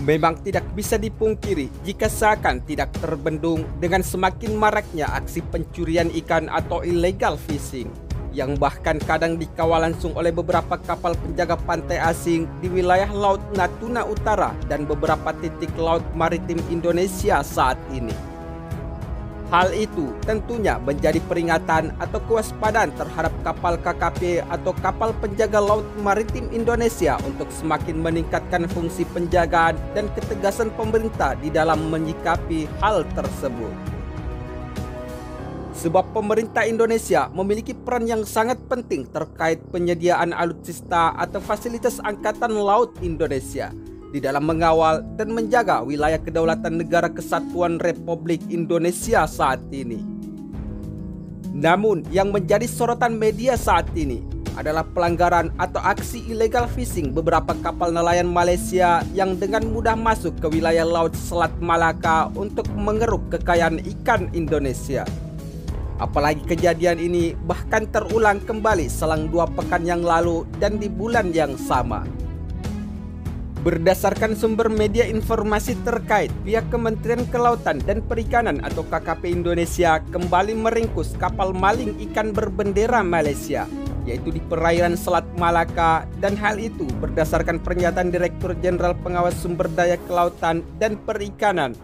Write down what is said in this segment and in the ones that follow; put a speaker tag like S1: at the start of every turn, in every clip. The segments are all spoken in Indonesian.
S1: Memang tidak bisa dipungkiri jika seakan tidak terbendung dengan semakin maraknya aksi pencurian ikan atau illegal fishing yang bahkan kadang dikawal langsung oleh beberapa kapal penjaga pantai asing di wilayah Laut Natuna Utara dan beberapa titik laut maritim Indonesia saat ini. Hal itu tentunya menjadi peringatan atau kewaspadaan terhadap kapal KKP atau kapal penjaga laut maritim Indonesia untuk semakin meningkatkan fungsi penjagaan dan ketegasan pemerintah di dalam menyikapi hal tersebut. Sebab pemerintah Indonesia memiliki peran yang sangat penting terkait penyediaan alutsista atau fasilitas Angkatan Laut Indonesia di dalam mengawal dan menjaga wilayah kedaulatan Negara Kesatuan Republik Indonesia saat ini. Namun yang menjadi sorotan media saat ini adalah pelanggaran atau aksi illegal fishing beberapa kapal nelayan Malaysia yang dengan mudah masuk ke wilayah Laut Selat Malaka untuk mengeruk kekayaan ikan Indonesia. Apalagi kejadian ini bahkan terulang kembali selang 2 pekan yang lalu dan di bulan yang sama. Berdasarkan sumber media informasi terkait, pihak Kementerian Kelautan dan Perikanan atau KKP Indonesia kembali meringkus kapal maling ikan berbendera Malaysia, yaitu di perairan Selat Malaka, dan hal itu berdasarkan pernyataan Direktur Jenderal Pengawas Sumber Daya Kelautan dan Perikanan,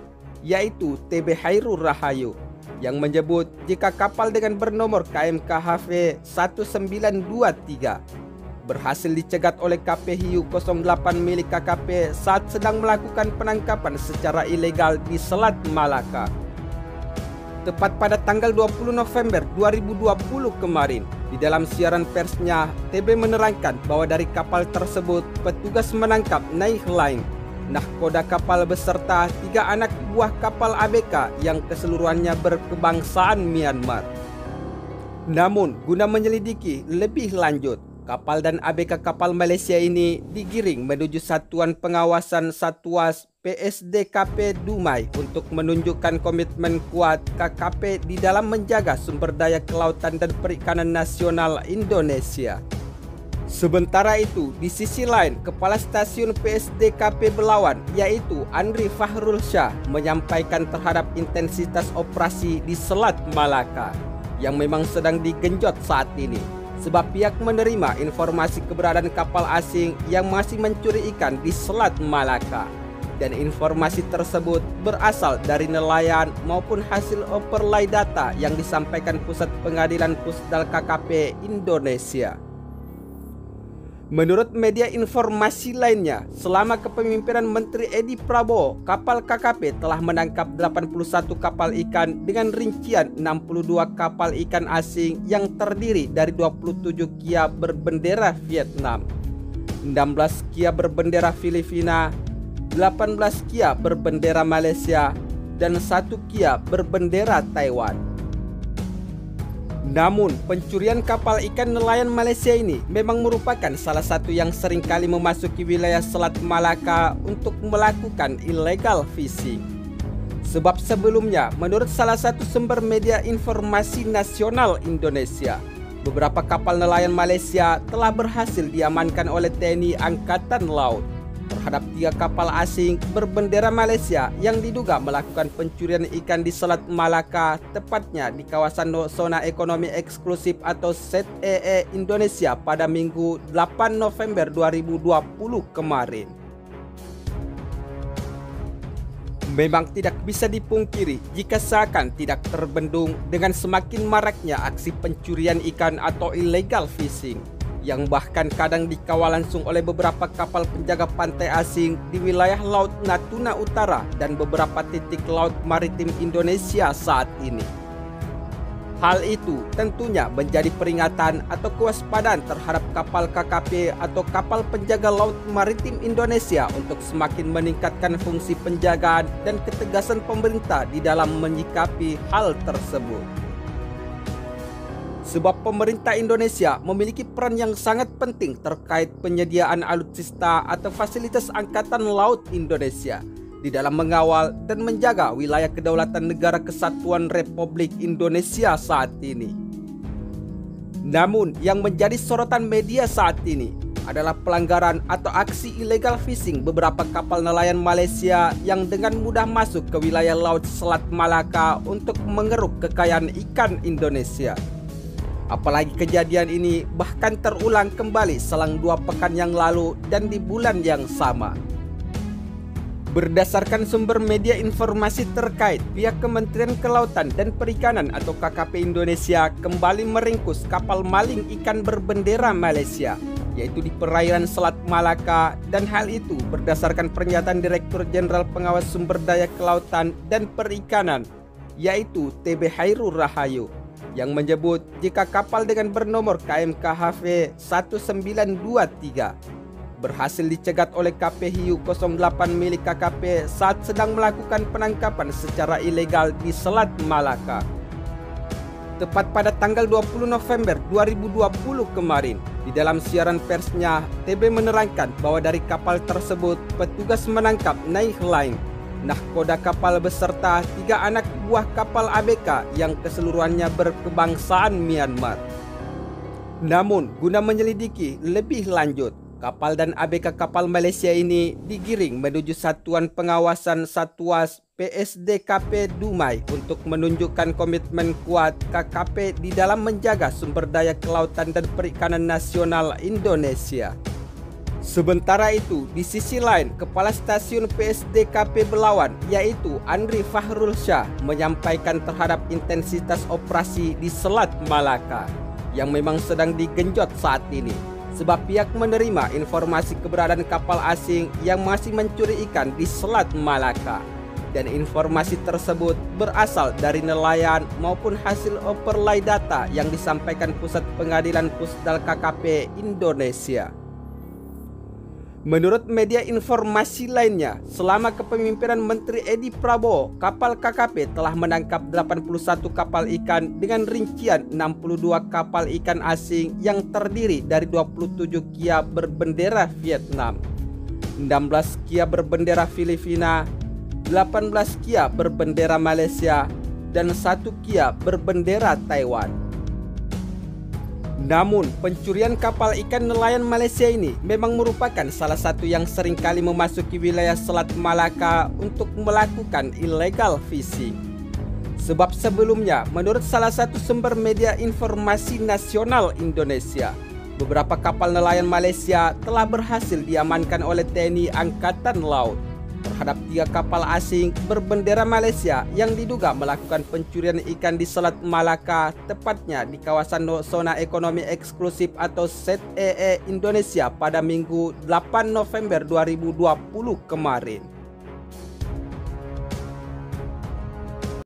S1: yaitu TB Hairul Rahayu, yang menyebut jika kapal dengan bernomor KMKHV 1923 berhasil dicegat oleh KP Hiu 08 milik KKP saat sedang melakukan penangkapan secara ilegal di Selat Malaka. Tepat pada tanggal 20 November 2020 kemarin, di dalam siaran persnya, TB menerangkan bahwa dari kapal tersebut petugas menangkap naik line, nahkoda kapal beserta 3 anak buah kapal ABK yang keseluruhannya berkebangsaan Myanmar. Namun, guna menyelidiki lebih lanjut, kapal dan ABK kapal Malaysia ini digiring menuju Satuan Pengawasan Satwas PSDKP Dumai untuk menunjukkan komitmen kuat KKP di dalam menjaga sumber daya kelautan dan perikanan nasional Indonesia. Sementara itu, di sisi lain, Kepala Stasiun PSDKP Belawan, yaitu Andri Fahrul Shah, menyampaikan terhadap intensitas operasi di Selat Malaka yang memang sedang digenjot saat ini. Sebab pihak menerima informasi keberadaan kapal asing yang masih mencuri ikan di Selat Malaka. Dan informasi tersebut berasal dari nelayan maupun hasil overlay data yang disampaikan Pusat Pengadilan Pusdal KKP Indonesia. Menurut media informasi lainnya, selama kepemimpinan Menteri Edi Prabowo, kapal KKP telah menangkap 81 kapal ikan dengan rincian 62 kapal ikan asing yang terdiri dari 27 kia berbendera Vietnam, 16 kia berbendera Filipina, 18 kia berbendera Malaysia, dan 1 kia berbendera Taiwan. Namun, pencurian kapal ikan nelayan Malaysia ini memang merupakan salah satu yang seringkali memasuki wilayah Selat Malaka untuk melakukan illegal fishing. Sebab sebelumnya, menurut salah satu sumber media informasi nasional Indonesia, beberapa kapal nelayan Malaysia telah berhasil diamankan oleh TNI Angkatan Laut terhadap 3 kapal asing berbendera Malaysia yang diduga melakukan pencurian ikan di Selat Malaka, tepatnya di kawasan zona ekonomi eksklusif atau ZEE Indonesia pada Minggu 8 November 2020 kemarin. Memang tidak bisa dipungkiri jika seakan tidak terbendung dengan semakin maraknya aksi pencurian ikan atau illegal fishing yang bahkan kadang dikawal langsung oleh beberapa kapal penjaga pantai asing di wilayah Laut Natuna Utara dan beberapa titik laut maritim Indonesia saat ini. Hal itu tentunya menjadi peringatan atau kewaspadaan terhadap kapal KKP atau kapal penjaga laut maritim Indonesia untuk semakin meningkatkan fungsi penjagaan dan ketegasan pemerintah di dalam menyikapi hal tersebut. Sebab pemerintah Indonesia memiliki peran yang sangat penting terkait penyediaan alutsista atau fasilitas Angkatan Laut Indonesia di dalam mengawal dan menjaga wilayah kedaulatan Negara Kesatuan Republik Indonesia saat ini. Namun yang menjadi sorotan media saat ini adalah pelanggaran atau aksi illegal fishing beberapa kapal nelayan Malaysia yang dengan mudah masuk ke wilayah Laut Selat Malaka untuk mengeruk kekayaan ikan Indonesia. Apalagi kejadian ini bahkan terulang kembali selang 2 pekan yang lalu dan di bulan yang sama. Berdasarkan sumber media informasi terkait, pihak Kementerian Kelautan dan Perikanan atau KKP Indonesia kembali meringkus kapal maling ikan berbendera Malaysia, yaitu di perairan Selat Malaka, dan hal itu berdasarkan pernyataan Direktur Jenderal Pengawas Sumber Daya Kelautan dan Perikanan, yaitu TB Hairul Rahayu, yang menyebut jika kapal dengan bernomor KMKHV 1923 berhasil dicegat oleh KP Hiu 08 milik KKP saat sedang melakukan penangkapan secara ilegal di Selat Malaka. Tepat pada tanggal 20 November 2020 kemarin, di dalam siaran persnya, TB menerangkan bahwa dari kapal tersebut petugas menangkap naik line, nahkoda kapal beserta 3 anak buah kapal ABK yang keseluruhannya berkebangsaan Myanmar. Namun, guna menyelidiki lebih lanjut, kapal dan ABK kapal Malaysia ini digiring menuju Satuan Pengawasan Satwas PSDKP Dumai untuk menunjukkan komitmen kuat KKP di dalam menjaga sumber daya kelautan dan perikanan nasional Indonesia. Sementara itu, di sisi lain, Kepala Stasiun PSDKP Belawan, yaitu Andri Fahrul Shah, menyampaikan terhadap intensitas operasi di Selat Malaka yang memang sedang digenjot saat ini, sebab pihak menerima informasi keberadaan kapal asing yang masih mencuri ikan di Selat Malaka, dan informasi tersebut berasal dari nelayan maupun hasil overlay data yang disampaikan Pusat Pengadilan Pusdal KKP Indonesia. Menurut media informasi lainnya, selama kepemimpinan Menteri Edi Prabowo, kapal KKP telah menangkap 81 kapal ikan dengan rincian 62 kapal ikan asing yang terdiri dari 27 kia berbendera Vietnam, 16 kia berbendera Filipina, 18 kia berbendera Malaysia, dan 1 kia berbendera Taiwan. Namun, pencurian kapal ikan nelayan Malaysia ini memang merupakan salah satu yang sering kali memasuki wilayah Selat Malaka untuk melakukan illegal fishing. Sebab sebelumnya, menurut salah satu sumber media informasi nasional Indonesia, beberapa kapal nelayan Malaysia telah berhasil diamankan oleh TNI Angkatan Laut terhadap 3 kapal asing berbendera Malaysia yang diduga melakukan pencurian ikan di Selat Malaka, tepatnya di kawasan zona ekonomi eksklusif atau ZEE Indonesia pada Minggu 8 November 2020 kemarin.